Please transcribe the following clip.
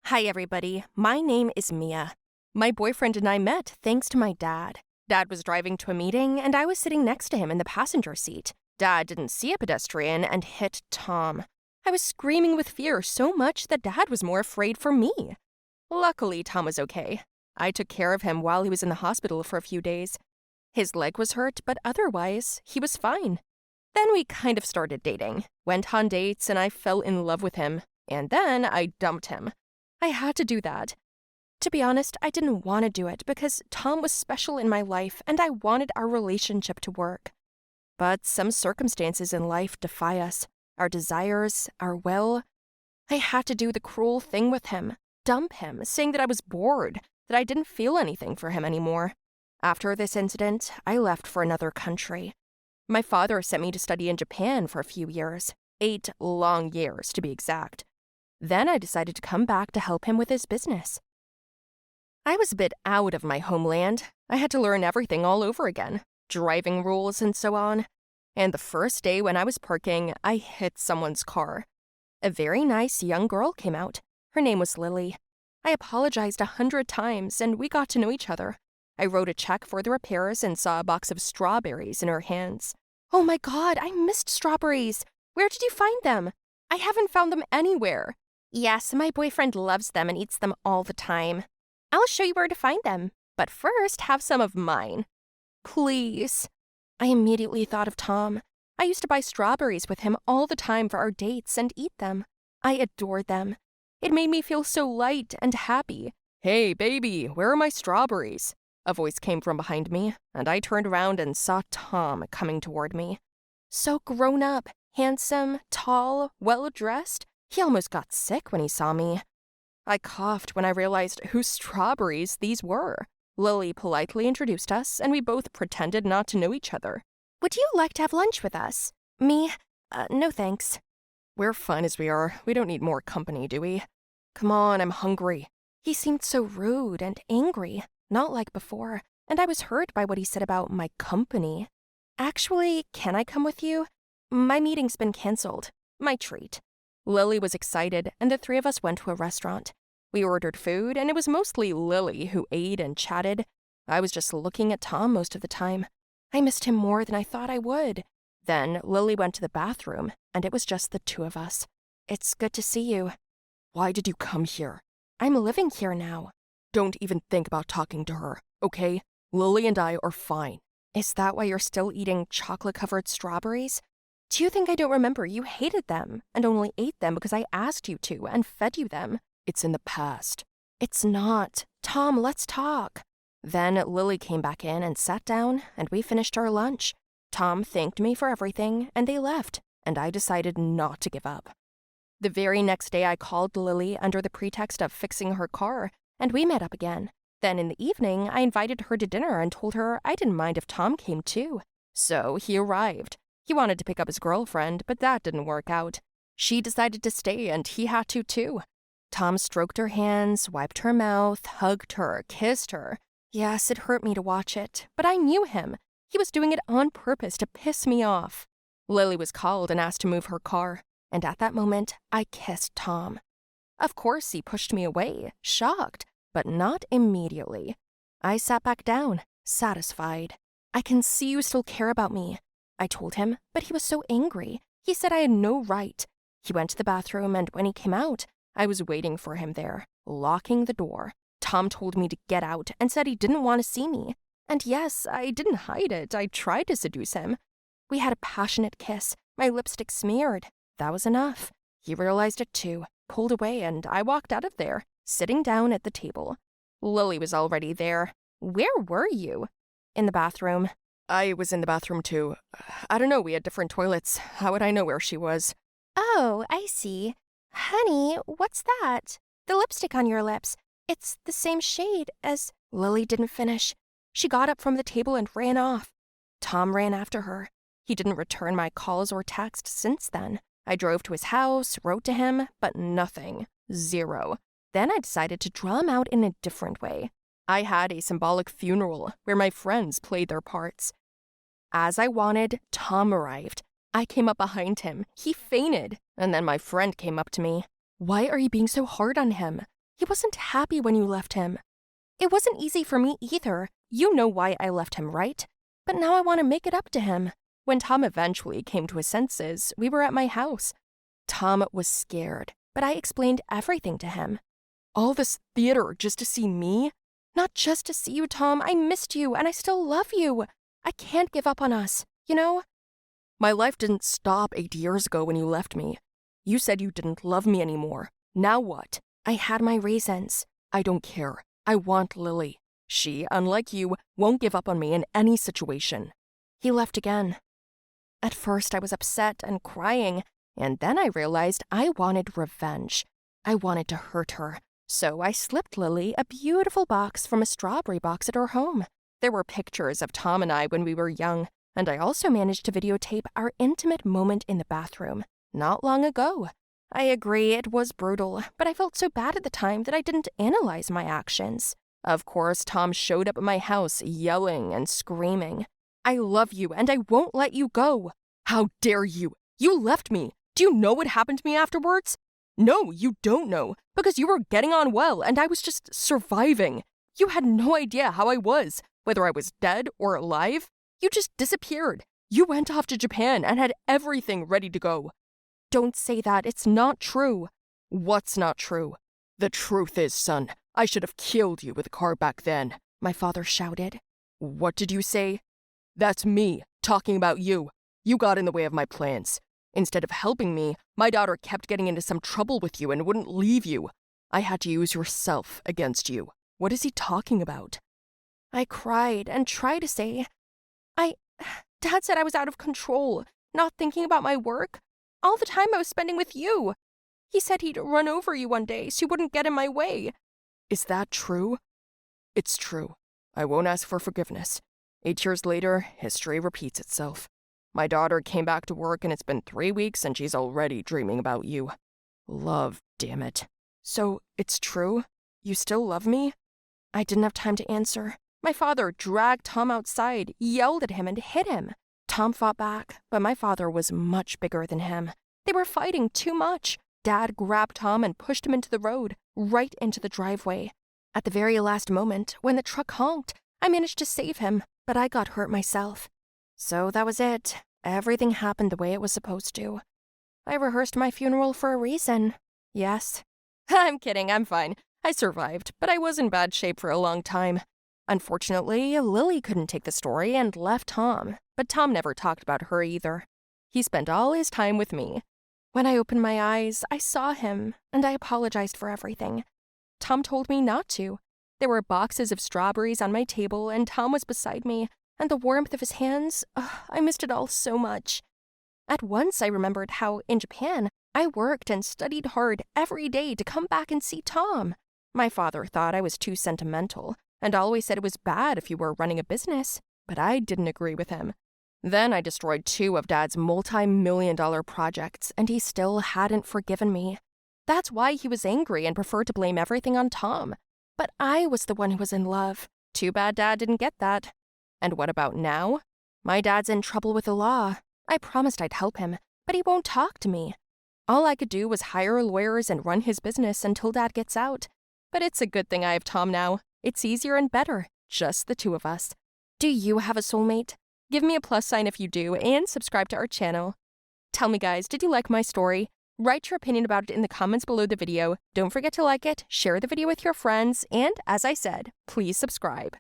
Hi, everybody. My name is Mia. My boyfriend and I met thanks to my dad. Dad was driving to a meeting, and I was sitting next to him in the passenger seat. Dad didn't see a pedestrian and hit Tom. I was screaming with fear so much that Dad was more afraid for me. Luckily, Tom was okay. I took care of him while he was in the hospital for a few days. His leg was hurt, but otherwise, he was fine. Then we kind of started dating, went on dates, and I fell in love with him. And then I dumped him. I had to do that. To be honest, I didn't want to do it because Tom was special in my life and I wanted our relationship to work. But some circumstances in life defy us, our desires, our will. I had to do the cruel thing with him, dump him, saying that I was bored, that I didn't feel anything for him anymore. After this incident, I left for another country. My father sent me to study in Japan for a few years, 8 long years to be exact. Then I decided to come back to help him with his business. I was a bit out of my homeland. I had to learn everything all over again, driving rules and so on. And the first day when I was parking, I hit someone's car. A very nice young girl came out. Her name was Lily. I apologized 100 times and we got to know each other. I wrote a check for the repairs and saw a box of strawberries in her hands. Oh my God, I missed strawberries. Where did you find them? I haven't found them anywhere. Yes, my boyfriend loves them and eats them all the time. I'll show you where to find them, but first have some of mine. Please. I immediately thought of Tom. I used to buy strawberries with him all the time for our dates and eat them. I adored them. It made me feel so light and happy. Hey, baby, where are my strawberries? A voice came from behind me, and I turned around and saw Tom coming toward me. So grown up, handsome, tall, well-dressed. He almost got sick when he saw me. I coughed when I realized whose strawberries these were. Lily politely introduced us, and we both pretended not to know each other. Would you like to have lunch with us? Me? No thanks. We're fine as we are. We don't need more company, do we? Come on, I'm hungry. He seemed so rude and angry, not like before, and I was hurt by what he said about my company. Actually, can I come with you? My meeting's been canceled. My treat. Lily was excited, and the three of us went to a restaurant. We ordered food, and it was mostly Lily who ate and chatted. I was just looking at Tom most of the time. I missed him more than I thought I would. Then Lily went to the bathroom, and it was just the two of us. It's good to see you. Why did you come here? I'm living here now. Don't even think about talking to her, okay? Lily and I are fine. Is that why you're still eating chocolate-covered strawberries? Do you think I don't remember you hated them and only ate them because I asked you to and fed you them? It's in the past. It's not. Tom, let's talk. Then Lily came back in and sat down, and we finished our lunch. Tom thanked me for everything, and they left, and I decided not to give up. The very next day I called Lily under the pretext of fixing her car, and we met up again. Then in the evening, I invited her to dinner and told her I didn't mind if Tom came too. So he arrived. He wanted to pick up his girlfriend, but that didn't work out. She decided to stay, and he had to too. Tom stroked her hands, wiped her mouth, hugged her, kissed her. Yes, it hurt me to watch it, but I knew him. He was doing it on purpose to piss me off. Lily was called and asked to move her car, and at that moment, I kissed Tom. Of course, he pushed me away, shocked, but not immediately. I sat back down, satisfied. I can see you still care about me. I told him, but he was so angry. He said I had no right. He went to the bathroom, and when he came out, I was waiting for him there, locking the door. Tom told me to get out and said he didn't want to see me. And yes, I didn't hide it. I tried to seduce him. We had a passionate kiss, my lipstick smeared. That was enough. He realized it too, pulled away, and I walked out of there, sitting down at the table. Lily was already there. Where were you? In the bathroom. I was in the bathroom too. I don't know, we had different toilets. How would I know where she was? Oh, I see. Honey, what's that? The lipstick on your lips. It's the same shade as... Lily didn't finish. She got up from the table and ran off. Tom ran after her. He didn't return my calls or texts since then. I drove to his house, wrote to him, but nothing. Zero. Then I decided to draw him out in a different way. I had a symbolic funeral where my friends played their parts. As I wanted, Tom arrived. I came up behind him. He fainted, and then my friend came up to me. Why are you being so hard on him? He wasn't happy when you left him. It wasn't easy for me either. You know why I left him, right? But now I want to make it up to him. When Tom eventually came to his senses, we were at my house. Tom was scared, but I explained everything to him. All this theater just to see me? Not just to see you, Tom. I missed you, and I still love you. I can't give up on us, you know? My life didn't stop 8 years ago when you left me. You said you didn't love me anymore. Now what? I had my reasons. I don't care. I want Lily. She, unlike you, won't give up on me in any situation. He left again. At first, I was upset and crying, and then I realized I wanted revenge. I wanted to hurt her. So I slipped Lily a beautiful box from a strawberry box at her home. There were pictures of Tom and I when we were young, and I also managed to videotape our intimate moment in the bathroom, not long ago. I agree it was brutal, but I felt so bad at the time that I didn't analyze my actions. Of course, Tom showed up at my house yelling and screaming. I love you and I won't let you go. How dare you? You left me. Do you know what happened to me afterwards? No, you don't know, because you were getting on well and I was just surviving. You had no idea how I was, whether I was dead or alive. You just disappeared. You went off to Japan and had everything ready to go. Don't say that. It's not true. What's not true? The truth is, son, I should have killed you with a car back then, my father shouted. What did you say? That's me, talking about you. You got in the way of my plans. Instead of helping me, my daughter kept getting into some trouble with you and wouldn't leave you. I had to use yourself against you. What is he talking about? I cried and tried to say, Dad said I was out of control, not thinking about my work. All the time I was spending with you. He said he'd run over you one day so you wouldn't get in my way. Is that true? It's true. I won't ask for forgiveness. 8 years later, history repeats itself. My daughter came back to work and it's been 3 weeks and she's already dreaming about you. Love, damn it. So, it's true? You still love me? I didn't have time to answer. My father dragged Tom outside, yelled at him, and hit him. Tom fought back, but my father was much bigger than him. They were fighting too much. Dad grabbed Tom and pushed him into the road, right into the driveway. At the very last moment, when the truck honked, I managed to save him, but I got hurt myself. So that was it. Everything happened the way it was supposed to. I rehearsed my funeral for a reason. Yes. I'm kidding, I'm fine. I survived, but I was in bad shape for a long time. Unfortunately, Lily couldn't take the story and left Tom, but Tom never talked about her either. He spent all his time with me. When I opened my eyes, I saw him, and I apologized for everything. Tom told me not to. There were boxes of strawberries on my table, and Tom was beside me, and the warmth of his hands, I missed it all so much. At once I remembered how, in Japan, I worked and studied hard every day to come back and see Tom. My father thought I was too sentimental, and always said it was bad if you were running a business, but I didn't agree with him. Then I destroyed 2 of Dad's multi-million-dollar projects, and he still hadn't forgiven me. That's why he was angry and preferred to blame everything on Tom. But I was the one who was in love. Too bad Dad didn't get that. And what about now? My dad's in trouble with the law. I promised I'd help him, but he won't talk to me. All I could do was hire lawyers and run his business until Dad gets out. But it's a good thing I have Tom now. It's easier and better, just the 2 of us. Do you have a soulmate? Give me a plus sign if you do, and subscribe to our channel. Tell me guys, did you like my story? Write your opinion about it in the comments below the video. Don't forget to like it, share the video with your friends, and as I said, please subscribe.